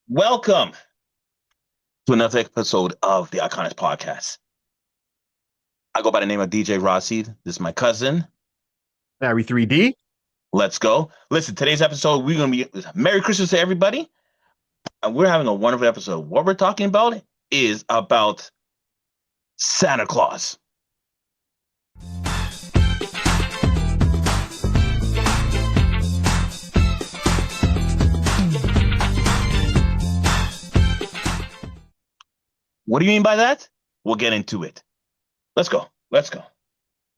Welcome to another episode of the iConis podcast. I go by the name of DJ Rossi. This is my cousin. Barry 3D. Let's go. Listen, today's episode, we're going to be Merry Christmas to everybody. And we're having a wonderful episode. What we're talking about is about Santa Claus. What do you mean by that? We'll get into it. Let's go.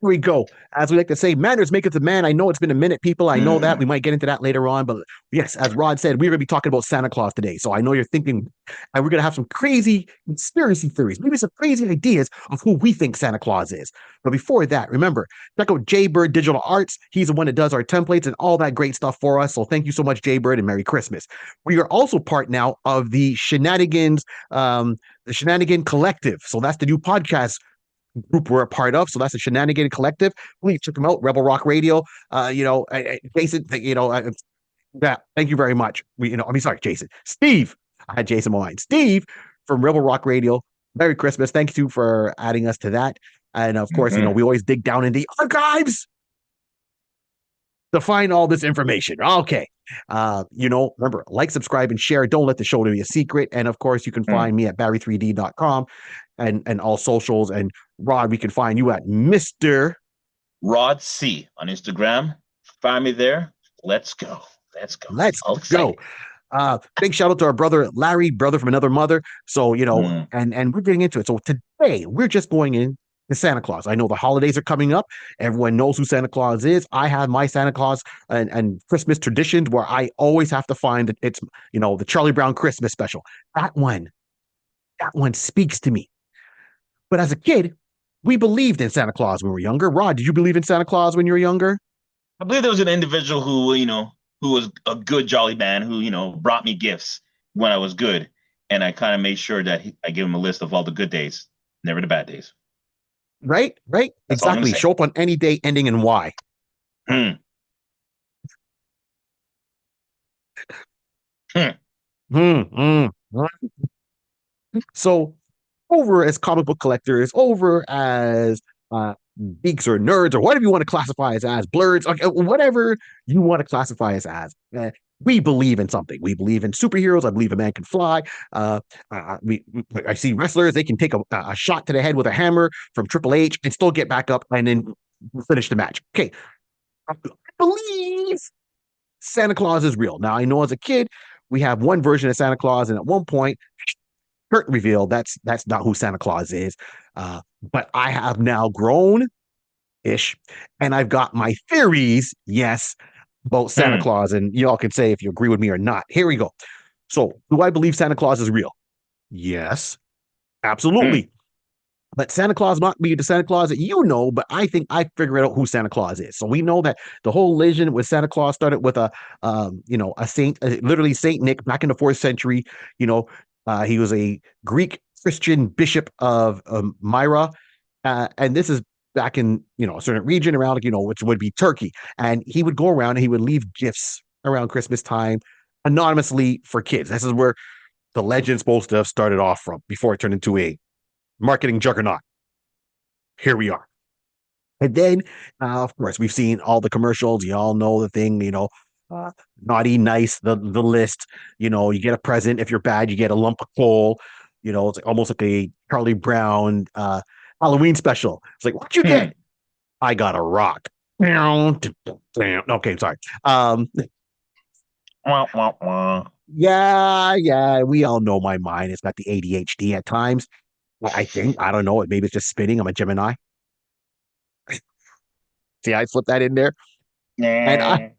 Here we go. As we like to say, manners make it the man. I know it's been a minute, people. I know that. We might get into that later on. But yes, as Rod said, we're going to be talking about Santa Claus today. So I know you're thinking, and we're going to have some crazy conspiracy theories, maybe some crazy ideas of who we think Santa Claus is. But before that, remember, check out Jaybird Digital Arts. He's the one that does our templates and all that great stuff for us. So thank you so much, Jaybird, and Merry Christmas. We are also part now of the Shenanigans, the Shenanigan Collective. So that's the new podcast group we're a part of. So that's the Shenanigan Collective. Please check them out. Rebel Rock Radio. Jason, yeah, thank you very much. Sorry, Jason. Steve. I had Jason on mine. Steve from Rebel Rock Radio. Merry Christmas. Thank you for adding us to that. And of course, we always dig down in the archives to find all this information. Okay. Remember, like, subscribe, and share. Don't let the show be a secret. And of course, you can find me at barry3d.com and all socials. And Rod, we can find you at Mr. Rod C on Instagram. Find me there. Let's go. Let's go. Big shout out to our brother Larry, brother from another mother. So, and we're getting into it. So today we're just going in to Santa Claus. I know the holidays are coming up. Everyone knows who Santa Claus is. I have my Santa Claus and Christmas traditions where I always have to find that it's, the Charlie Brown Christmas special. That one speaks to me. But as a kid, we believed in Santa Claus when we were younger. Rod, did you believe in Santa Claus when you were younger? I believe there was an individual who was a good jolly man who, brought me gifts when I was good. And I kind of made sure that I gave him a list of all the good days, never the bad days. Right. That's exactly. Show up on any day ending in Y. So over as comic book collectors, over as geeks or nerds or whatever you want to classify us as, blurs, whatever you want to classify us as. We believe in something. We believe in superheroes. I believe a man can fly. I see wrestlers. They can take a shot to the head with a hammer from Triple H and still get back up and then finish the match. Okay. I believe Santa Claus is real. Now, I know as a kid, we have one version of Santa Claus, and at one point, curtain reveal, that's not who Santa Claus is. But I have now grown-ish, and I've got my theories, yes, about Santa Claus, and y'all can say if you agree with me or not. Here we go. So, do I believe Santa Claus is real? Yes, absolutely. But Santa Claus might be the Santa Claus that but I think I figured out who Santa Claus is. So we know that the whole legend with Santa Claus started with a saint, literally Saint Nick back in the 4th century. He was a Greek Christian bishop of Myra. And this is back in, a certain region around, which would be Turkey. And he would go around and he would leave gifts around Christmas time anonymously for kids. This is where the legend's supposed to have started off from before it turned into a marketing juggernaut. Here we are. And then, of course, we've seen all the commercials. You all know the thing, naughty, nice, the list. You get a present. If you're bad, you get a lump of coal. It's almost like a Charlie Brown Halloween special. It's like, what'd you get? I got a rock. Okay, sorry. Yeah, we all know my mind. It's got the ADHD at times. I think, I don't know, maybe it's just spinning. I'm a Gemini. See, I slipped that in there. And I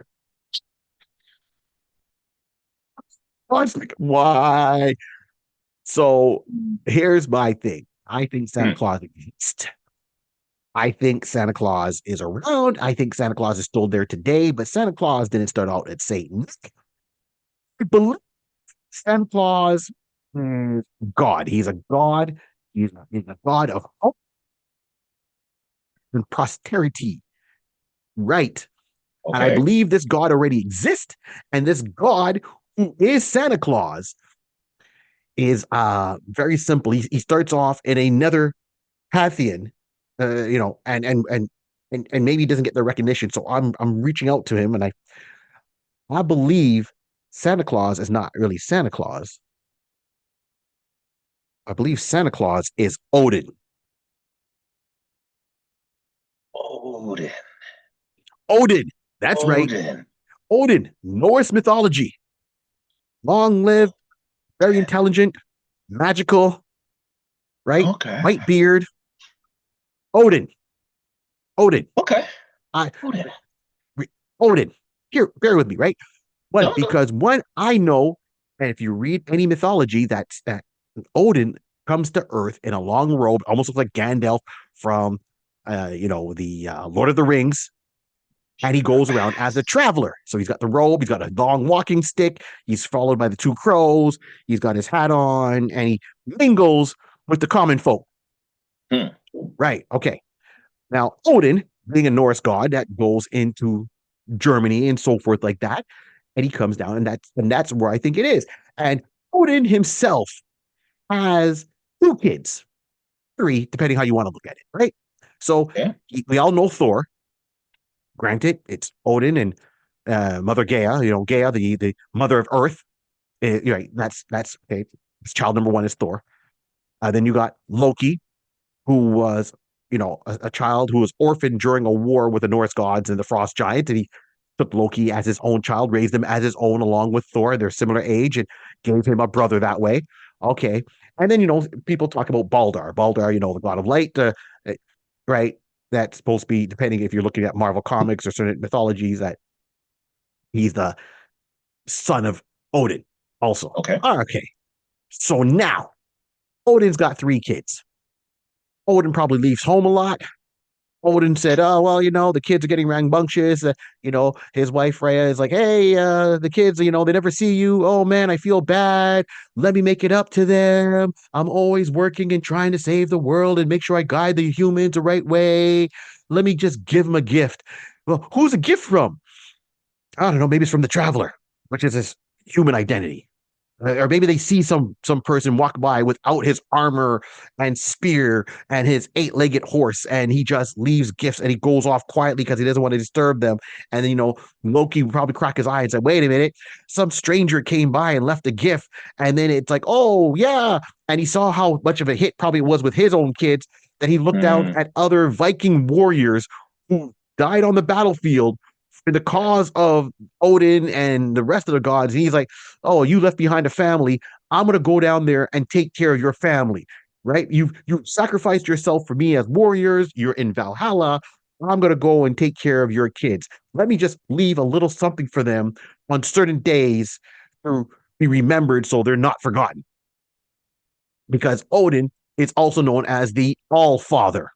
was like, why? So here's my thing. I think Santa Claus exists. I think Santa Claus is around. I think Santa Claus is still there today, but Santa Claus didn't start out at Satan. I believe Santa Claus is God. He's a God. He's a God of hope and prosperity. Right. Okay. And I believe this God already exists. And this God, who is Santa Claus, is very simple. He starts off in another Pathian, and maybe he doesn't get the recognition. So I'm reaching out to him, and I believe Santa Claus is not really Santa Claus. I believe Santa Claus is Odin. Odin. Odin. That's right. Odin. Odin, Norse mythology. Long lived, very intelligent, magical, right? Okay. White beard. Odin. Odin. Okay. I Odin. Odin. Here, bear with me, right? One, No, no. because one, I know, and if you read any mythology, that Odin comes to Earth in a long robe, almost looks like Gandalf from, the Lord of the Rings, and he goes around as a traveler. So he's got the robe, he's got a long walking stick, he's followed by the two crows, he's got his hat on, and he mingles with the common folk. Hmm. Right. Okay. Now, Odin, being a Norse god, that goes into Germany and so forth like that, and he comes down, and that's where I think it is. And Odin himself has two kids, three, depending how you want to look at it, right? So Yeah. we all know Thor. Granted, it's Odin and Mother Gaia. Gaia, the mother of Earth. Right. That's okay. Child number one is Thor. Then you got Loki, who was a child who was orphaned during a war with the Norse gods and the frost giant, and he took Loki as his own child, raised him as his own along with Thor. They're similar age, and gave him a brother that way. Okay. And then people talk about Balder. Balder, the god of light, right? That's supposed to be, depending if you're looking at Marvel comics or certain mythologies, that he's the son of Odin also. Okay. Okay. So now Odin's got three kids. Odin probably leaves home a lot. Odin said, "Oh well, the kids are getting rambunctious." His wife Freya is like, "Hey, the kids, they never see you. Oh man, I feel bad. Let me make it up to them. I'm always working and trying to save the world and make sure I guide the humans the right way. Let me just give them a gift." Well, who's a gift from? I don't know. Maybe it's from the Traveler, which is his human identity. Or maybe they see some person walk by without his armor and spear and his eight-legged horse, and he just leaves gifts and he goes off quietly because he doesn't want to disturb them. And then Loki would probably crack his eye and say, "Wait a minute, some stranger came by and left a gift." And then it's like, "Oh yeah," and he saw how much of a hit probably was with his own kids, that he looked out Hmm. at other Viking warriors who died on the battlefield for the cause of Odin and the rest of the gods. And he's like, "Oh, you left behind a family. I'm gonna go down there and take care of your family." Right? You sacrificed yourself for me as warriors. You're in Valhalla. I'm gonna go and take care of your kids. Let me just leave a little something for them on certain days to be remembered, so they're not forgotten. Because Odin is also known as the All Father,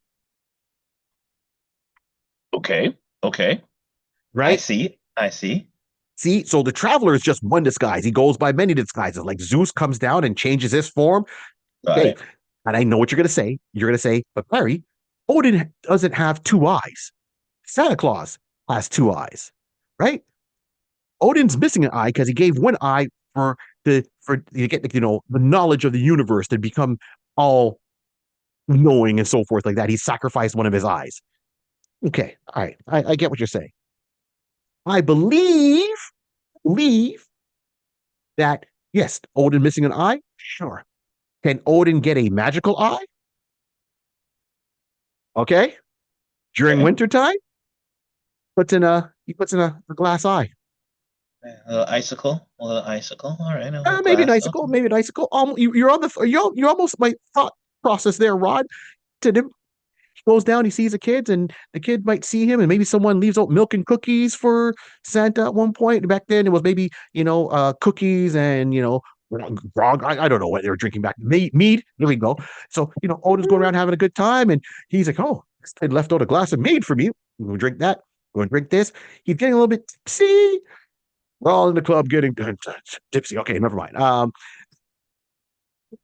Okay. Okay. I right? see. I see. See, so the Traveler is just one disguise. He goes by many disguises. Like Zeus comes down and changes his form. Got Okay, it. and I know what you're going to say. You're going to say, "But Barry, Odin doesn't have two eyes. Santa Claus has two eyes, right? Odin's missing an eye because he gave one eye for you get the knowledge of the universe to become all knowing and so forth like that. He sacrificed one of his eyes. Okay, all right, I get what you're saying. I believe that yes, Odin missing an eye. Sure. Can Odin get a magical eye? Okay, during Okay. wintertime, he puts in a glass eye. A little icicle. A little icicle. All right. A little Maybe an glass. icicle, Okay. maybe an icicle. You're on the you're almost my thought process there, Rod. To him, he goes down, he sees the kids, and the kid might see him, and maybe someone leaves out milk and cookies for Santa at one point. Back then, it was maybe cookies and grog. I don't know what they were drinking back. Mead. There we go. So Odin's going around having a good time, and he's like, "Oh, this kid left out a glass of mead for me. We'll drink that. Go and drink this." He's getting a little bit tipsy. We're all in the club getting tipsy. Okay, never mind.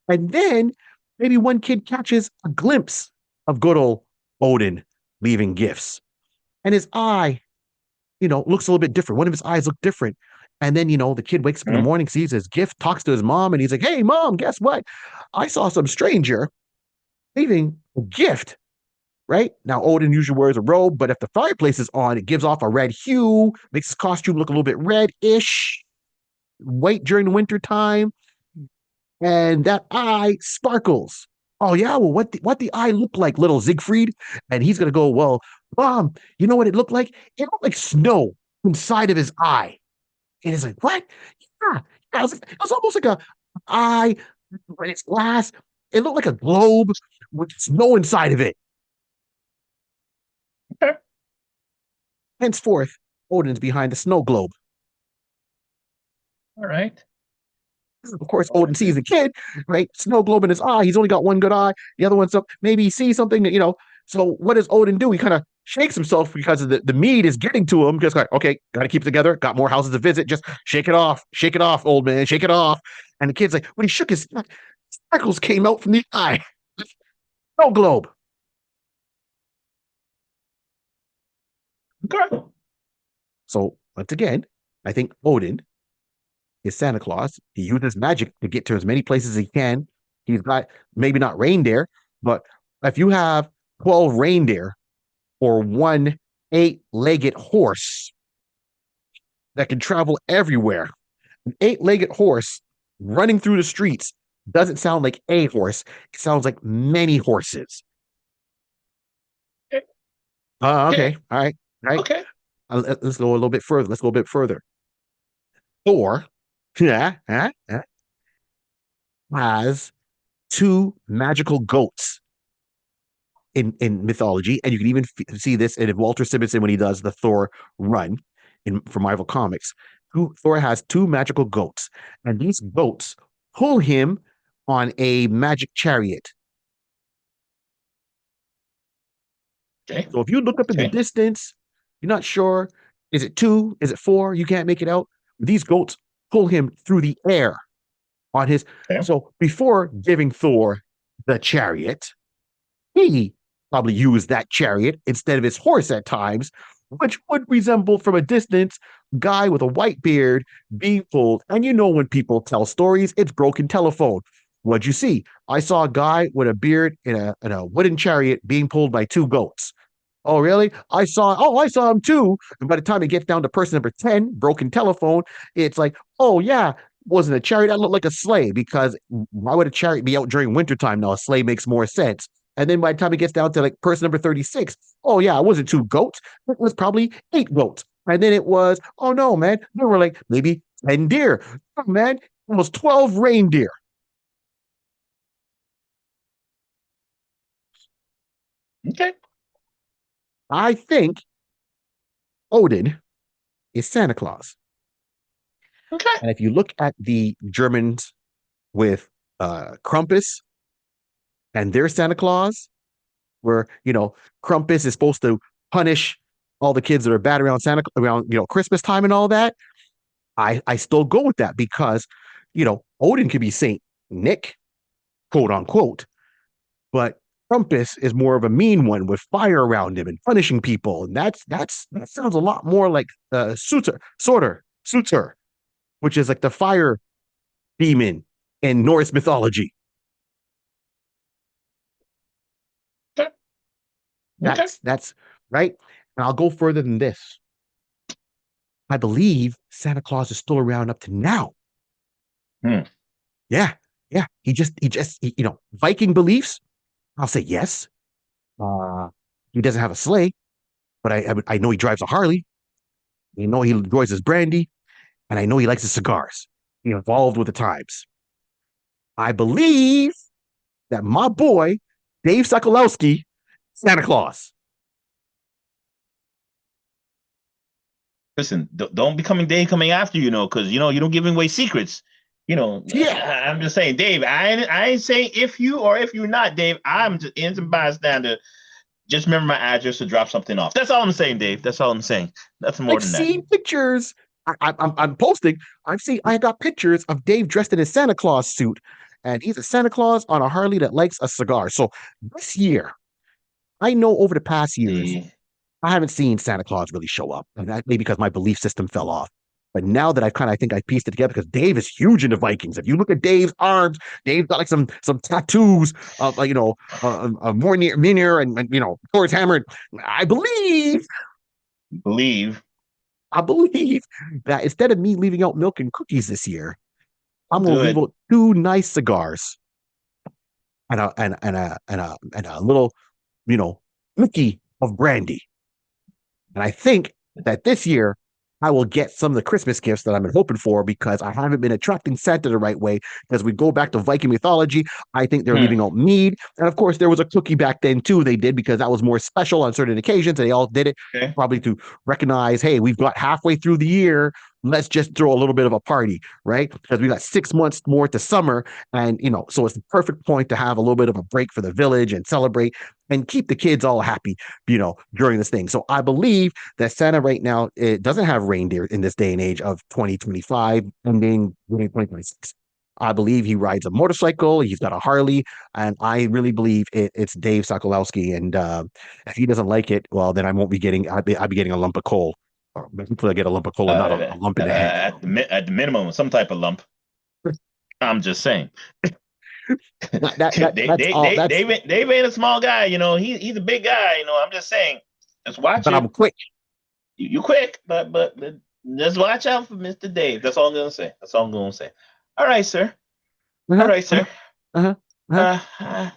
And then maybe one kid catches a glimpse of good old Odin leaving gifts, and his eye, looks a little bit different. One of his eyes look different, And then, the kid wakes up in the Mhm. morning, sees his gift, talks to his mom, and he's like, "Hey, mom, guess what? I saw some stranger leaving a gift." Right now, Odin usually wears a robe, but if the fireplace is on, it gives off a red hue, makes his costume look a little bit red-ish, white during the winter time, and that eye sparkles. Oh yeah, well, what the eye look like, little Siegfried? And he's gonna go, well, mom, you know what it looked like? It looked like snow inside of his eye. And it's like, what? Yeah, yeah, it was almost like a eye, but it's glass. It looked like a globe with snow inside of it. Okay. Henceforth, Odin's behind the snow globe. All right. Of course, All Odin right. sees a kid, right? Snow globe in his eye. He's only got one good eye. The other one's up. Maybe he sees something that. So what does Odin do? He kind of shakes himself because the mead is getting to him. Just like, okay, got to keep it together. Got more houses to visit. Just shake it off, old man, shake it off. And the kid's like, when he shook his sparkles came out from the eye. Snow globe. Okay. So once again, I think Odin is Santa Claus. He uses magic to get to as many places as he can. He's got maybe not reindeer, but if you have 12 reindeer or one eight-legged horse that can travel everywhere, an eight-legged horse running through the streets doesn't sound like a horse. It sounds like many horses. Okay. Okay. All right. All right. Okay. Let's go a little bit further. Let's go a bit further. Thor, yeah, has two magical goats in mythology, and you can even see this in Walter Simonson when he does the Thor run for Marvel Comics. Thor has two magical goats, and these goats pull him on a magic chariot. Okay. So if you look up in the Okay. distance, you're not sure, is it two? Is it four? You can't make it out. These goats pull him through the air on his. Okay. So before giving Thor the chariot, he probably used that chariot instead of his horse at times, which would resemble from a distance guy with a white beard being pulled. And when people tell stories, it's broken telephone. What'd you see? I saw a guy with a beard in a wooden chariot being pulled by two goats. Oh, really? I saw him too. And by the time it gets down to person number 10, broken telephone, it's like, oh, yeah, wasn't a chariot. That looked like a sleigh because why would a chariot be out during wintertime? Now, a sleigh makes more sense. And then by the time it gets down to like person number 36, oh, yeah, it wasn't two goats. It was probably eight goats. And then it was, oh, no, man, there were like maybe 10 deer. Oh, man, almost 12 reindeer. Okay. I think Odin is Santa Claus. Okay. And if you look at the Germans with Krampus and their Santa Claus, where Krampus is supposed to punish all the kids that are bad around Christmas time and all that. I still go with that because Odin could be Saint Nick, quote unquote, but Krampus is more of a mean one with fire around him and punishing people, and that sounds a lot more like Suter, which is like the fire demon in Norse mythology. Okay. Okay. That's right. And I'll go further than this. I believe Santa Claus is still around up to now. Hmm. Yeah, yeah. Viking beliefs. I'll say yes. He doesn't have a sleigh, but I know he drives a Harley. I know he enjoys his brandy, and I know he likes his cigars. He evolved with the times. I believe that my boy Dave Sokolowski, Santa Claus. Listen, don't be coming Dave coming after because you don't giving away secrets. Yeah, I'm just saying, Dave. I ain't saying if you or if you're not, Dave. I'm just innocent bystander. Just remember my address to drop something off. That's all I'm saying, Dave. That's all I'm saying. Nothing more I've than that. seen pictures. I'm posting. I got pictures of Dave dressed in his Santa Claus suit, and he's a Santa Claus on a Harley that likes a cigar. So this year, I know over the past years, See, I haven't seen Santa Claus really show up, and that maybe because my belief system fell off. But now that I think I pieced it together because Dave is huge into Vikings. If you look at Dave's arms, Dave's got like some tattoos of Mjolnir and Thor's hammer. I believe Believe. I believe that instead of me leaving out milk and cookies this year, I'm gonna leave Good. out two nice cigars and a little Mickey of brandy. And I think that this year I will get some of the Christmas gifts that I've been hoping for because I haven't been attracting Santa the right way. Because we go back to Viking mythology, I think they're Hmm. leaving out mead. And of course, there was a cookie back then too, they did because that was more special on certain occasions. And they all did it Okay. probably to recognize, hey, we've got halfway through the year. Let's just throw a little bit of a party, right? Because we got 6 months more to summer. And, so it's the perfect point to have a little bit of a break for the village and celebrate and keep the kids all happy, during this thing. So I believe that Santa right now it doesn't have reindeer in this day and age of 2025 ending 2026. I believe he rides a motorcycle. He's got a Harley, and I really believe it's Dave Sokolowski. And if he doesn't like it, well, then I won't be getting. I'd be getting a lump of coal, or hopefully I get a lump of coal and not a lump in the head. At the minimum, some type of lump. I'm just saying. That's all. That's Dave ain't a small guy. He's a big guy. I'm just saying. Just watch but it. I'm quick. You quick, but just watch out for Mr. Dave. That's all I'm gonna say. That's all I'm gonna say. All right, sir. All Uh-huh, right, sir. uh-huh, uh-huh,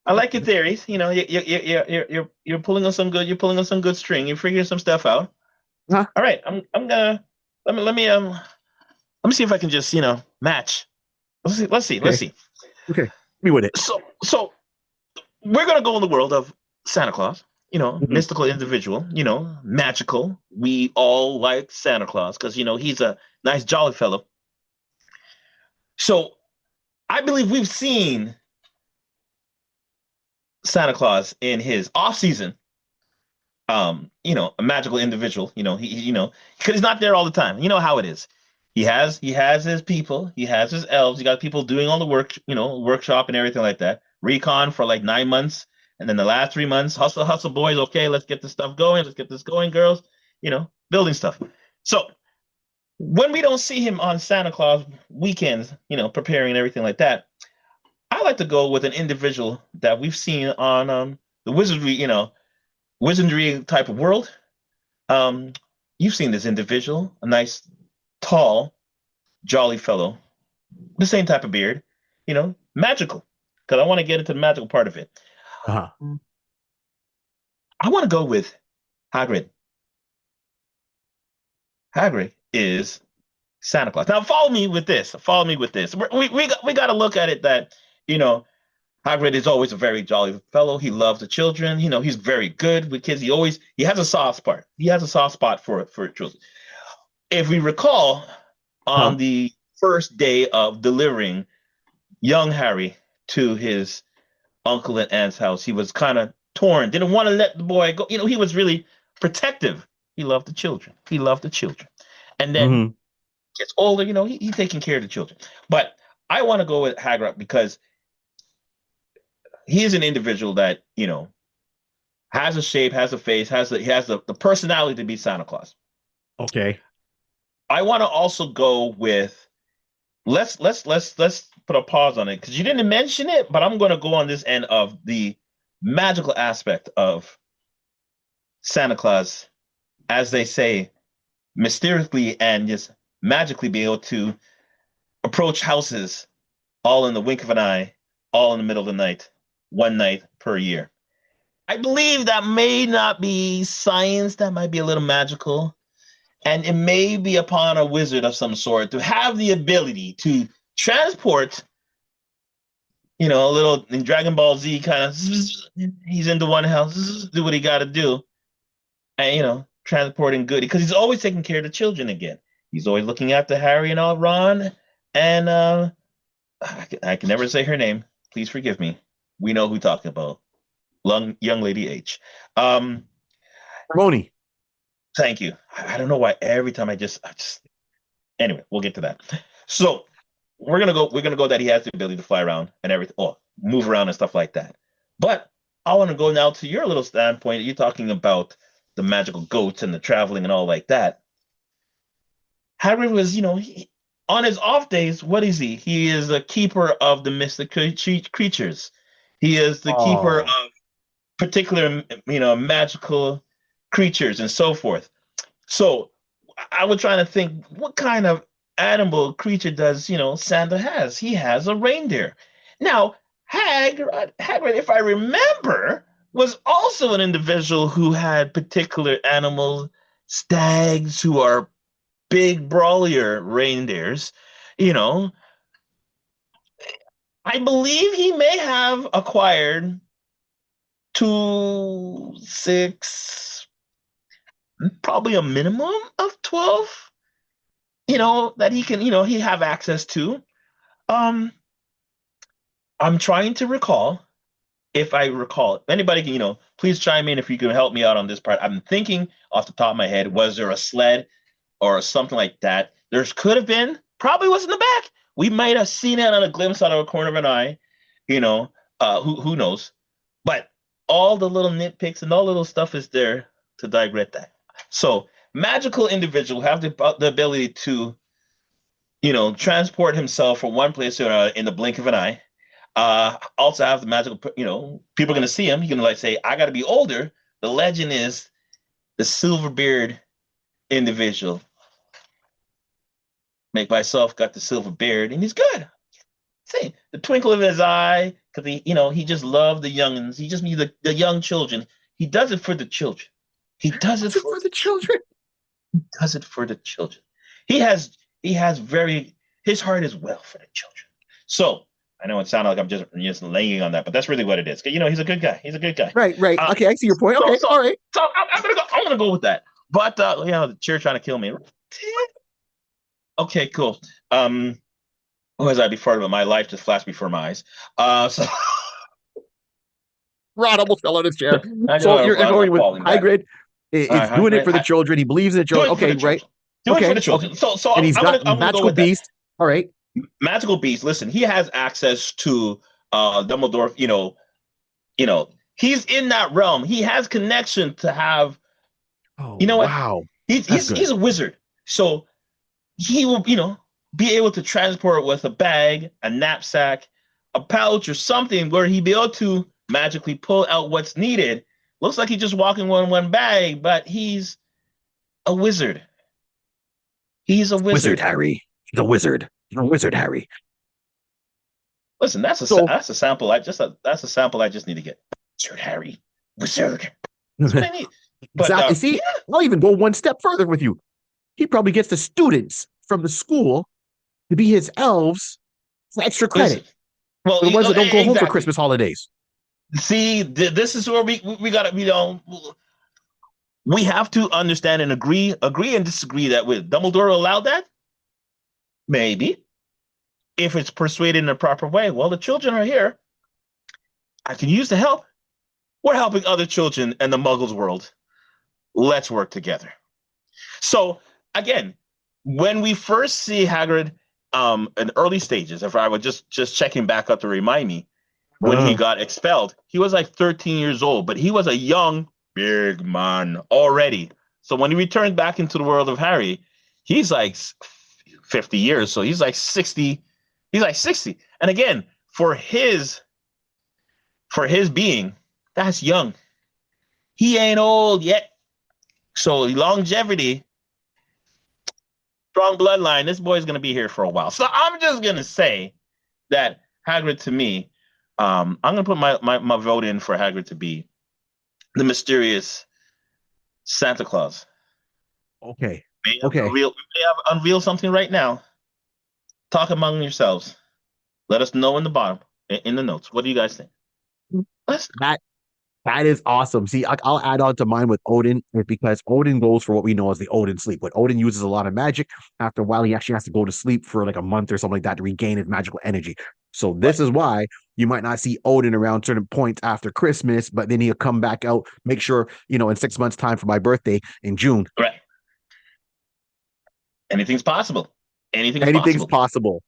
I like your theories. You're pulling on some good. You're pulling on some good string. You're figuring some stuff out. uh-huh. All right. I'm gonna let me see if I can just match. Let's see. Let's see. Let's Okay, see. okay. Me with it. So we're gonna go in the world of Santa Claus. Mhm. Mystical individual. Magical. We all like Santa Claus because he's a nice jolly fellow. So I believe we've seen Santa Claus in his off season. A magical individual. Because he's not there all the time. You know how it is. He has his people. He has his elves. He got people doing all the work. Workshop and everything like that. Recon for like 9 months, and then the last 3 months, hustle, hustle, boys. Okay, let's get this stuff going. Let's get this going, girls. Building stuff. So when we don't see him on Santa Claus weekends, preparing and everything like that, I like to go with an individual that we've seen on the wizardry type of world. Um, you've seen this individual, a nice, tall, jolly fellow, the same type of beard, magical. Because I want to get into the magical part of it. Uh-huh. I want to go with Hagrid. Hagrid is Santa Claus. Now, follow me with this. Follow me with this. We got to look at it that you know Hagrid is always a very jolly fellow. He loves the children. He's very good with kids. He has a soft spot. He has a soft spot for children. If we recall, Uh-huh. on the first day of delivering young Harry to his uncle and aunt's house, he was kind of torn. Didn't want to let the boy go. He was really protective. He loved the children. He loved the children. And then Hmm. gets older. He's taking care of the children. But I want to go with Hagrid because he is an individual that has a shape, has a face, he has the personality to be Santa Claus. Okay. I want to also go with let's put a pause on it because you didn't mention it, but I'm going to go on this end of the magical aspect of Santa Claus, as they say, mysteriously and just magically be able to approach houses all in the wink of an eye, all in the middle of the night, one night per year. I believe that may not be science, that might be a little magical. And it may be upon a wizard of some sort to have the ability to transport, a little in Dragon Ball Z kind of, he's into one house, do what he got to do, and, transporting goody, because he's always taking care of the children again. He's always looking after Harry and all, Ron, and I can never say her name. Please forgive me. We know who we're talking about. Young Lady H. Um, Harmony. Thank you. I don't know why every time I just anyway, we'll get to that. So we're gonna go that he has the ability to fly around and everything, or move around and stuff like that. But I want to go now to your little standpoint. You're talking about the magical goats and the traveling and all like that. Hagrid was, on his off days, what is he? He is a keeper of the mystic creatures. He is the keeper Oh, of particular, magical creatures and so forth. So I was trying to think, what kind of animal creature does, Santa has? He has a reindeer. Now, Hagrid, if I remember, was also an individual who had particular animals, stags who are big brawlier reindeers. You know, I believe he may have acquired two, six, probably a minimum of 12, that he can, he have access to. Um, I'm trying to recall if I recall. Anybody can, please chime in if you can help me out on this part. I'm thinking off the top of my head, was there a sled or something like that? There's could have been, probably was in the back. We might have seen it on a glimpse out of a corner of an eye, you know, who knows? But all the little nitpicks and all the little stuff is there to digress that. So magical individual have the ability to, transport himself from one place to another in the blink of an eye. Also have the magical, people are going to see him. He's going to like say, I got to be older. The legend is the silver beard individual. Make myself got the silver beard, and he's good. See the twinkle in his eye because he just loved the youngins. He just needs the young children. He does it for the children. He does it is it for for the children? does it for the children. He has very his heart is well for the children. So I know it sounded like I'm just laying on that, but that's really what it is. He's a good guy. He's a good guy. Right, right. Uh, Okay, I see your point. so Okay, so all right. so I'm gonna go. I'm gonna go with that. But the chair trying to kill me. Okay, cool. Who was I before? But my life just flashed before my eyes. So Rod almost fell on his chair. I So know you're I'm going with falling back. Hagrid. It's High doing it grade, for the children. He believes in the do children. it for Okay, the right. children. Do it for Okay, the okay. children. So And he's got I'm gonna go magical with that. beast. All right. Magical Beast. Listen, he has access to Dumbledore. You know, he's in that realm. He has connection to have. Oh, You know what? wow. He's That's he's good. he's a wizard. So he will, be able to transport with a bag, a knapsack, a pouch, or something where he'd be able to magically pull out what's needed. Looks like he's just walking one bag, but he's a wizard. He's a Wizard wizard. Harry. He's a wizard. He's a wizard Harry. Listen, So that's a sample. That's a sample I just need to get. Wizard Harry, wizard. That's what I need. But exactly. See, yeah, I'll even go one step further with you. He probably gets the students from the school to be his elves for extra listen. credit Well, for the ones that don't go home for exactly. Christmas holidays. See, this is where we got to, we have to understand and agree and disagree that with Dumbledore allowed that. Maybe if it's persuaded in a proper way. Well, the children are here. I can use the help. We're helping other children in the Muggles world. Let's work together. So again, when we first see Hagrid, in early stages, if I were just checking back up to remind me, when he Uh, got expelled, he was like 13 years old, but he was a young, big man already. So when he returns back into the world of Harry, he's like 50 years. So he's like 60. He's like 60. And again, for his being, that's young. He ain't old yet. So longevity, strong bloodline, this boy's gonna be here for a while. So I'm just gonna say that Hagrid to me, I'm gonna put my vote in for Hagrid to be the mysterious Santa Claus. okay. We Okay. may have unveiled something right now. Talk among yourselves. Let us know in the bottom in the notes. What do you guys think? Let's That That is awesome. See, I'll add on to mine with Odin because Odin goes for what we know as the Odin sleep. When Odin uses a lot of magic, after a while, he actually has to go to sleep for like a month or something like that to regain his magical energy. So this right, is why you might not see Odin around certain points after Christmas, but then he'll come back out. Make sure in 6 months' time for my birthday in June, right. Anything's possible. Anything is anything's possible.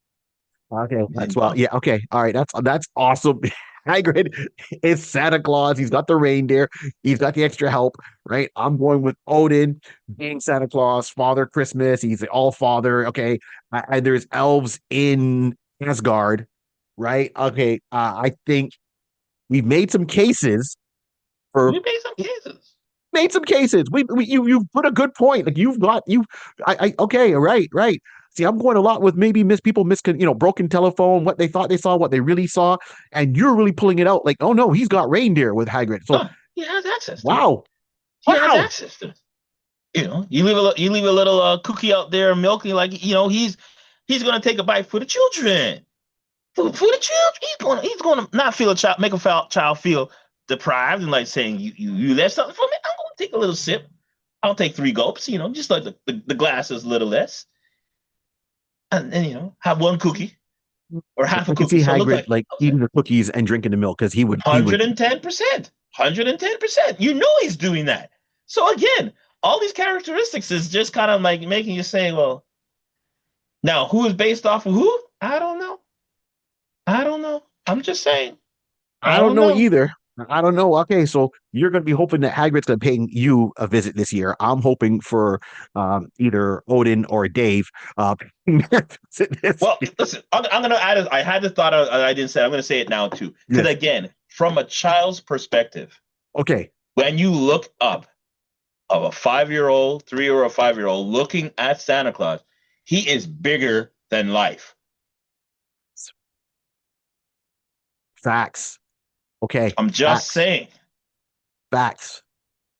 possible. Okay, Anything's that's well, possible. yeah, okay, all right, that's awesome. Hagrid is Santa Claus. He's got the reindeer. He's got the extra help, right? I'm going with Odin being Santa Claus, Father Christmas. He's the All Father. Okay, and there's elves in Asgard, right? Okay, I think we've made some cases for We made some cases. made some cases. You put a good point. Like you've got you. I okay. Right. See, I'm going a lot with maybe people broken telephone, what they thought they saw, what they really saw, and you're really pulling it out. Like, oh no, he's got reindeer with Hagrid. So Oh, he has access to it. wow, He has wow. access to it. You leave a little cookie out there, milk, and like he's gonna take a bite for the children. For the children, he's gonna not feel a child, make a child feel deprived and like saying you left something for me. I'm gonna take a little sip. I'll take 3 gulps. Just like the glass is a little less, and have one cookie or half a I can cookie. see So it looks Hagrid like like eating the cookies and drinking the milk because he would 110%, 110%. He's doing that. So again, all these characteristics is just kind of like making you say, well, now who is based off of who? I don't know. I don't know. I'm just saying. I I don't don't know know. either. I don't know. Okay, so you're going to be hoping that Hagrid's going to pay you a visit this year. I'm hoping for either Odin or Dave. This Well, year. listen, I'm gonna add. I had the thought. I didn't say. I'm gonna say it now too. Because Yes. again, from a child's perspective, Okay. when you look up of a 5-year-old, 3 or a 5-year-old looking at Santa Claus, he is bigger than life. Facts. Okay. I'm just Facts. saying. Facts.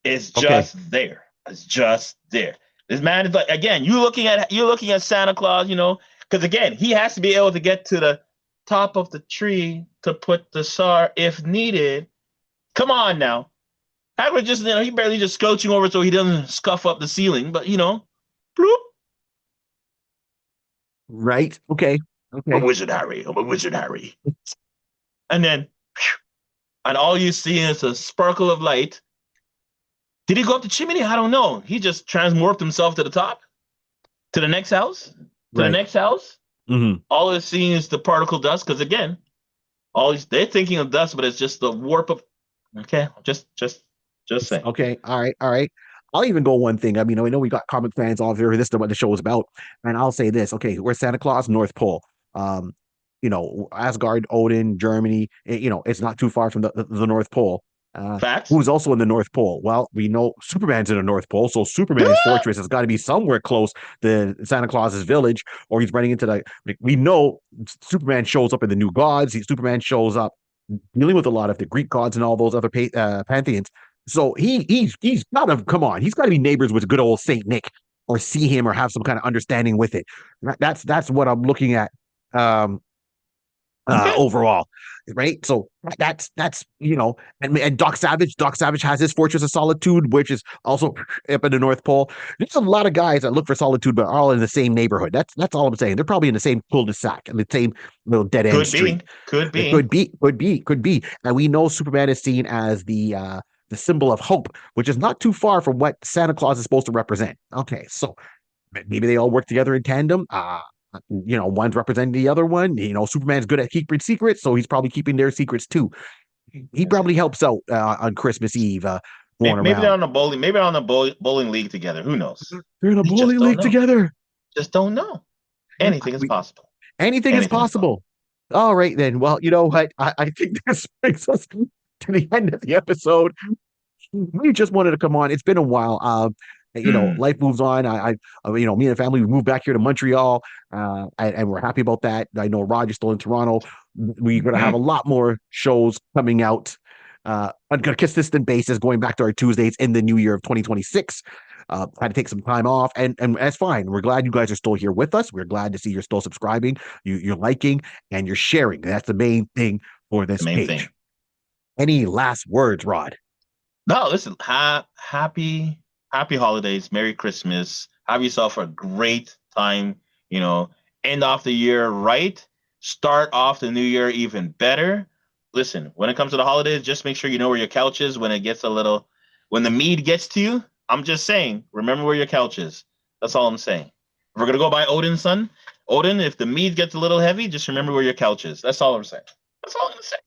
It's Okay. just there. It's just there. This man is like again. You're looking at Santa Claus. Because again, he has to be able to get to the top of the tree to put the star if needed. Come on now. Hagrid just he barely just scooching over so he doesn't scuff up the ceiling. But bloop. Right. Okay. I'm a Okay. wizard, Harry. I'm a wizard, Harry. And then, and all you see is a sparkle of light. Did he go up the chimney? I don't know. He just transmorphed himself to the top, to the next house, to the Right. next house. Hmm. All they're seeing is the particle dust. Because again, they're thinking of dust, but it's just the warp of. Okay, just saying. Okay. All right. All right. I'll even go one thing. I mean, I know we got comic fans all here. This is what the show is about. And I'll say this. Okay. We're Santa Claus, North Pole. Um, Asgard, Odin, Germany. It's not too far from the North Pole. Facts. Who's also in the North Pole? Well, we know Superman's in the North Pole, so Superman's fortress has got to be somewhere close to Santa Claus's village, or he's running into we know Superman shows up in the New Gods. Superman shows up dealing with a lot of the Greek gods and all those other pantheons. So he's got to come on. He's got to be neighbors with good old Saint Nick, or see him, or have some kind of understanding with it. That's what I'm looking at. Um, Okay. Overall, right? So and Doc Savage has his Fortress of Solitude, which is also up in the North Pole. There's a lot of guys that look for solitude, but are all in the same neighborhood. That's all I'm saying. They're probably in the same cul-de-sac and the same little dead end Could street. be. Could It be. could be. And we know Superman is seen as the symbol of hope, which is not too far from what Santa Claus is supposed to represent. Okay, so maybe they all work together in tandem. One's representing the other one. Superman's good at keeping secrets, so he's probably keeping their secrets too. He probably helps out on Christmas Eve, going Maybe they're around. on the bowling. Maybe they're on the bowling league together. Who knows? They're in a You just bowling don't league know. together. Just don't know. Anything is We, possible. Anything is Anything is possible. possible. All right, then. Well, you know what? I think this brings us to the end of the episode. We just wanted to come on. It's been a while. Hmm. Life moves on. Me and the family, we moved back here to Montreal, and we're happy about that. I know Roger's still in Toronto. We're going to have a lot more shows coming out on a consistent basis, going back to our Tuesdays in the new year of 2026. Had to take some time off, and that's fine. We're glad you guys are still here with us. We're glad to see you're still subscribing, you're liking, and you're sharing. That's the main thing for The this main thing. page. Any last words, Rod? No, listen. Happy holidays. Merry Christmas. Have yourself a great time. You know, end off the year right. Start off the new year even better. Listen, when it comes to the holidays, just make sure you know where your couch is when it gets when the mead gets to you. I'm just saying, remember where your couch is. That's all I'm saying. If we're gonna go by Odin's son, Odin, if the mead gets a little heavy, just remember where your couch is. That's all I'm saying. That's all I'm gonna say.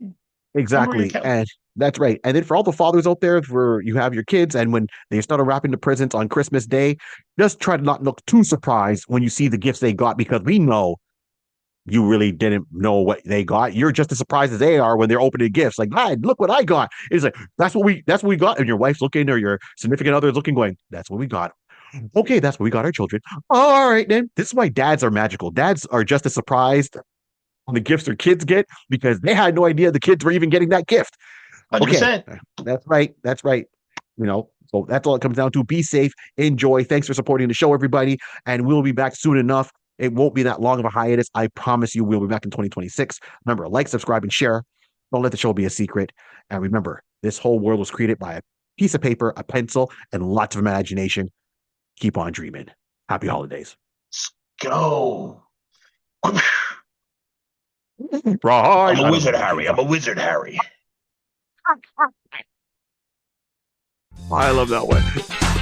Memory Exactly. account. And that's right. And then for all the fathers out there, where you have your kids, and when they start unwrapping the presents on Christmas Day, just try to not look too surprised when you see the gifts they got, because we know you really didn't know what they got. You're just as surprised as they are when they're opening gifts. Like, hi, look what I got. It's like, that's what we got. And your wife's looking, or your significant other is looking, going, that's what we got. Okay, that's what we got our children. All right, then. This is why dads are magical. Dads are just as surprised on the gifts their kids get, because they had no idea the kids were even getting that gift. Okay, 100%. that's right. That's right. So that's all it comes down to. Be safe, enjoy. Thanks for supporting the show, everybody. And we'll be back soon enough. It won't be that long of a hiatus. I promise you, we'll be back in 2026. Remember, like, subscribe, and share. Don't let the show be a secret. And remember, this whole world was created by a piece of paper, a pencil, and lots of imagination. Keep on dreaming. Happy holidays. Let's go. Right. I'm a I don't know wizard, what Harry. games. I'm a wizard, Harry. I love that one.